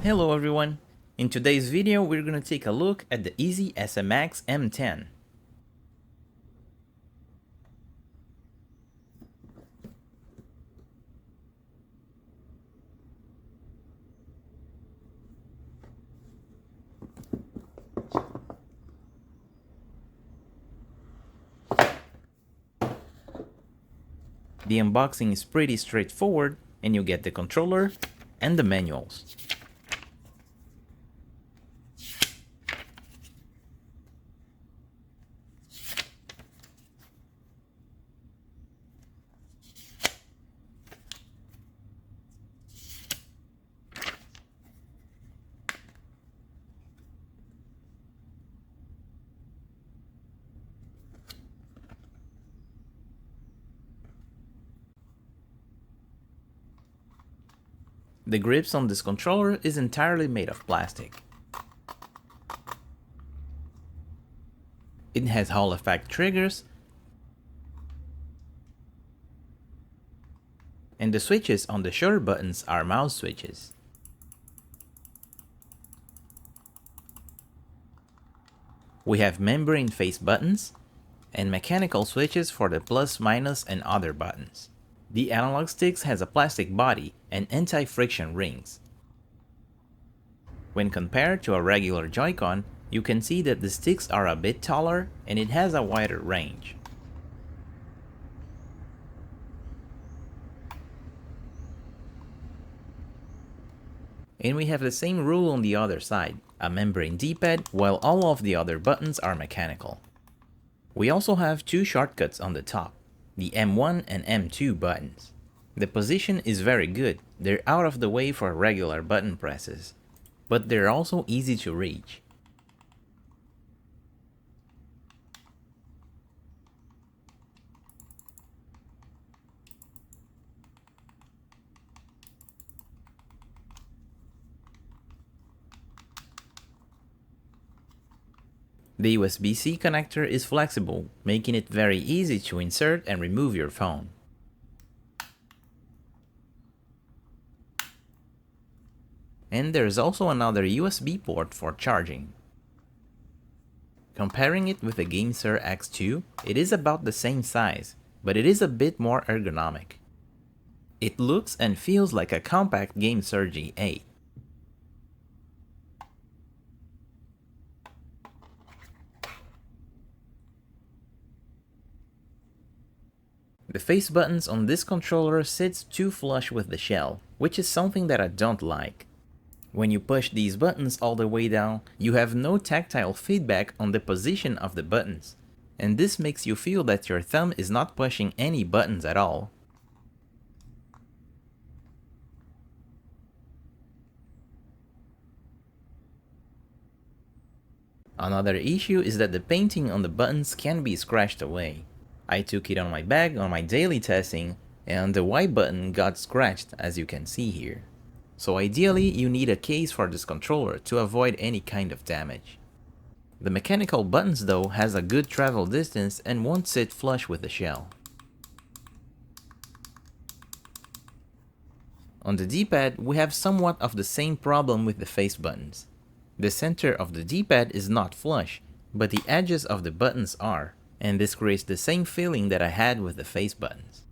Hello everyone! In today's video we're gonna take a look at the Easy SMX M10. The unboxing is pretty straightforward and you get the controller and the manuals. The grips on this controller is entirely made of plastic. It has Hall effect triggers, and the switches on the shoulder buttons are mouse switches. We have membrane face buttons and mechanical switches for the plus, minus and other buttons. The analog sticks has a plastic body and anti-friction rings. When compared to a regular Joy-Con, you can see that the sticks are a bit taller and it has a wider range. And we have the same rule on the other side, a membrane D-pad, while all of the other buttons are mechanical. We also have two shortcuts on the top, the M1 and M2 buttons. The position is very good, they're out of the way for regular button presses, but they're also easy to reach. The USB-C connector is flexible, making it very easy to insert and remove your phone. And there's also another USB port for charging. Comparing it with the GameSir X2, it is about the same size, but it is a bit more ergonomic. It looks and feels like a compact GameSir G8. The face buttons on this controller sits too flush with the shell, which is something that I don't like. When you push these buttons all the way down, you have no tactile feedback on the position of the buttons, and this makes you feel that your thumb is not pushing any buttons at all. Another issue is that the painting on the buttons can be scratched away. I took it on my bag on my daily testing, and the Y button got scratched, as you can see here. So ideally, you need a case for this controller to avoid any kind of damage. The mechanical buttons though has a good travel distance and won't sit flush with the shell. On the D-pad, we have somewhat of the same problem with the face buttons. The center of the D-pad is not flush, but the edges of the buttons are, and this creates the same feeling that I had with the face buttons.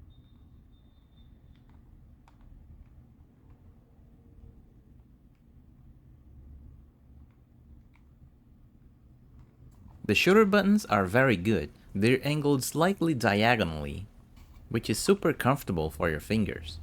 The shoulder buttons are very good, they're angled slightly diagonally, which is super comfortable for your fingers.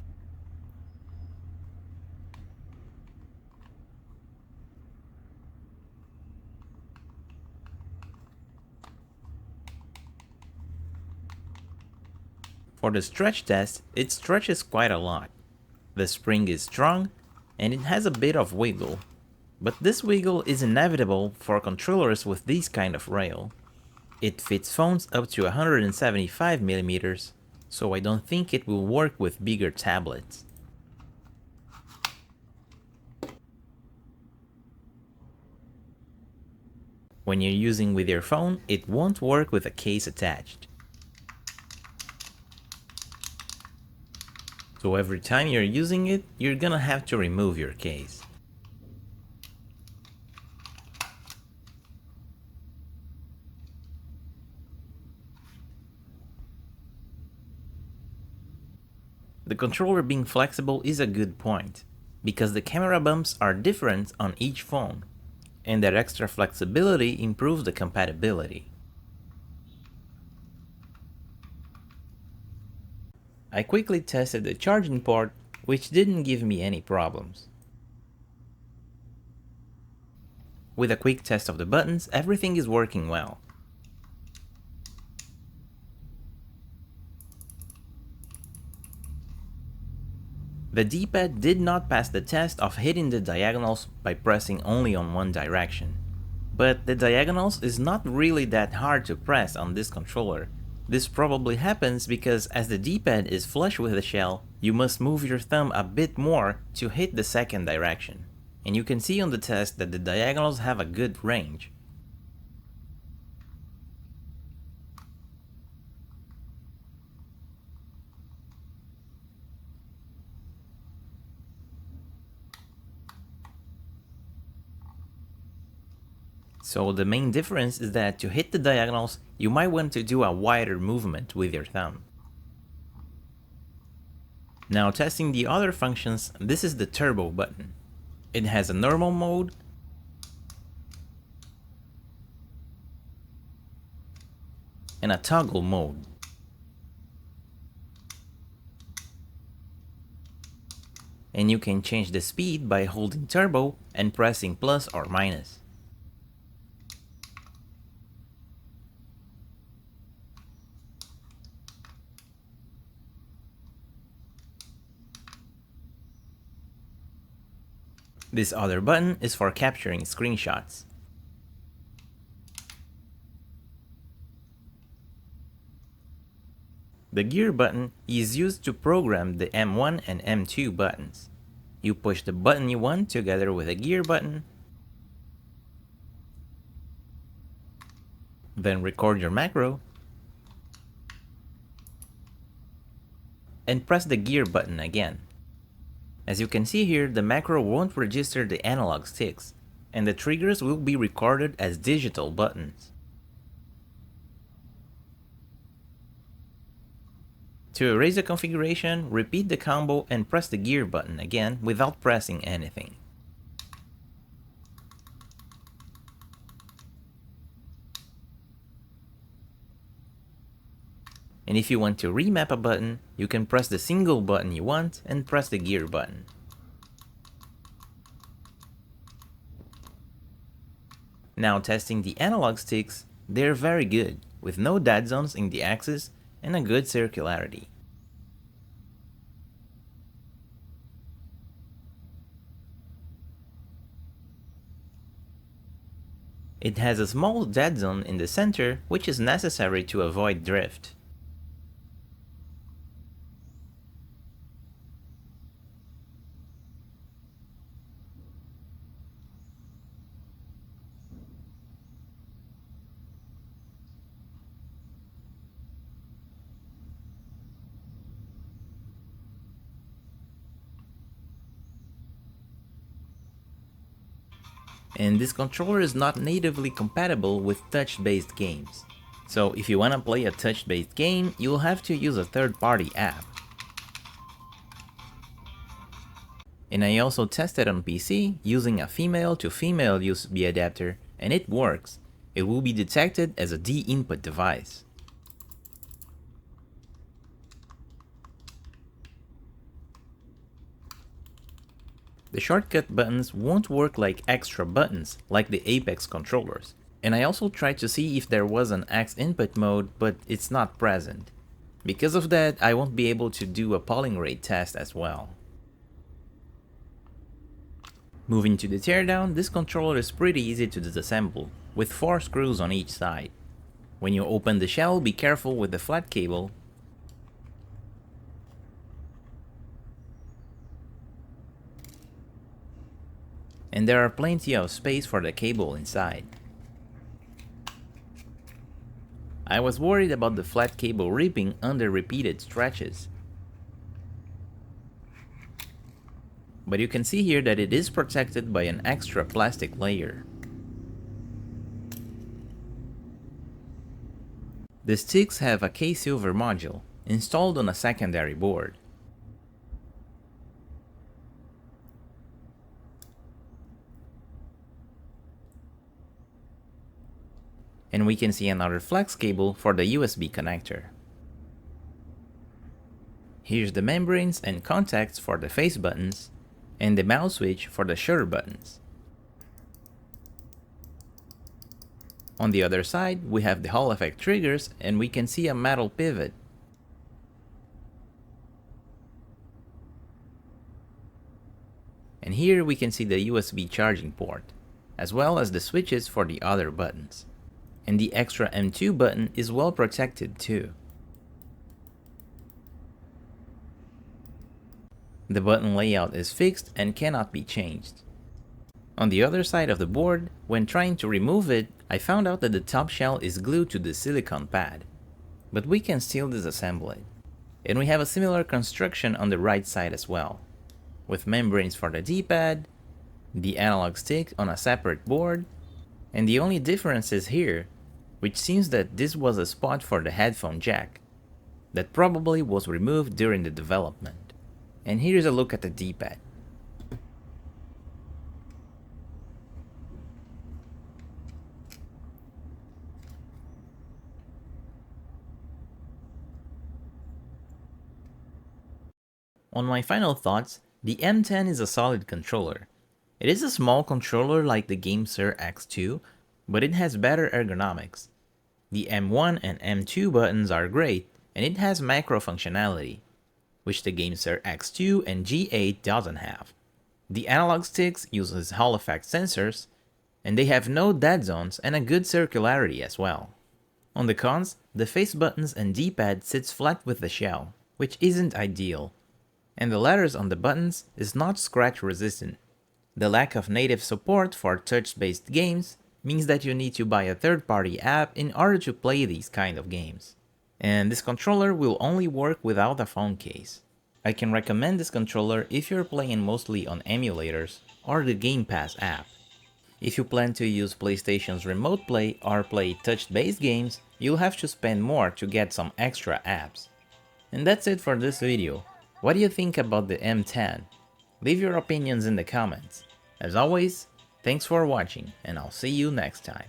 For the stretch test, it stretches quite a lot. The spring is strong, and it has a bit of wiggle, but this wiggle is inevitable for controllers with this kind of rail. It fits phones up to 175mm, so I don't think it will work with bigger tablets. When you're using with your phone, it won't work with a case attached. So every time you're using it, you're gonna have to remove your case. The controller being flexible is a good point, because the camera bumps are different on each phone, and that extra flexibility improves the compatibility. I quickly tested the charging port, which didn't give me any problems. With a quick test of the buttons, everything is working well. The D-pad did not pass the test of hitting the diagonals by pressing only on one direction. But the diagonals is not really that hard to press on this controller. This probably happens because as the D-pad is flush with the shell, you must move your thumb a bit more to hit the second direction. And you can see on the test that the diagonals have a good range. So the main difference is that to hit the diagonals, you might want to do a wider movement with your thumb. Now testing the other functions, this is the turbo button. It has a normal mode, and a toggle mode. And you can change the speed by holding turbo and pressing plus or minus. This other button is for capturing screenshots. The gear button is used to program the M1 and M2 buttons. You push the button you want together with the gear button, then record your macro, and press the gear button again. As you can see here, the macro won't register the analog sticks, and the triggers will be recorded as digital buttons. To erase the configuration, repeat the combo and press the gear button again without pressing anything. And if you want to remap a button, you can press the single button you want and press the gear button. Now testing the analog sticks, they're very good, with no dead zones in the axis and a good circularity. It has a small dead zone in the center, which is necessary to avoid drift. And this controller is not natively compatible with touch-based games. So if you wanna play a touch-based game, you'll have to use a third-party app. And I also tested on PC using a female-to-female USB adapter, and it works. It will be detected as a D input device. The shortcut buttons won't work like extra buttons, like the Apex controllers. And I also tried to see if there was an X input mode, but it's not present. Because of that, I won't be able to do a polling rate test as well. Moving to the teardown, this controller is pretty easy to disassemble, with 4 screws on each side. When you open the shell, be careful with the flat cable. And there are plenty of space for the cable inside. I was worried about the flat cable ripping under repeated stretches. But you can see here that it is protected by an extra plastic layer. The sticks have a K-Silver module installed on a secondary board. And we can see another flex cable for the USB connector. Here's the membranes and contacts for the face buttons, and the mouse switch for the shutter buttons. On the other side, we have the Hall effect triggers, and we can see a metal pivot. And here we can see the USB charging port, as well as the switches for the other buttons. And the extra M2 button is well protected too. The button layout is fixed and cannot be changed. On the other side of the board, when trying to remove it, I found out that the top shell is glued to the silicone pad, but we can still disassemble it. And we have a similar construction on the right side as well, with membranes for the D-pad, the analog stick on a separate board, and the only difference is here, which seems that this was a spot for the headphone jack, that probably was removed during the development. And here's a look at the D-pad. On my final thoughts, the M10 is a solid controller. It is a small controller like the GameSir X2, but it has better ergonomics. The M1 and M2 buttons are great, and it has macro functionality, which the GameSir X2 and G8 doesn't have. The analog sticks uses Hall effect sensors, and they have no dead zones and a good circularity as well. On the cons, the face buttons and D-pad sits flat with the shell, which isn't ideal, and the letters on the buttons is not scratch resistant. The lack of native support for touch-based games means that you need to buy a third-party app in order to play these kind of games. And this controller will only work without a phone case. I can recommend this controller if you're playing mostly on emulators or the Game Pass app. If you plan to use PlayStation's Remote Play or play touch-based games, you'll have to spend more to get some extra apps. And that's it for this video. What do you think about the M10? Leave your opinions in the comments. As always, thanks for watching, and I'll see you next time.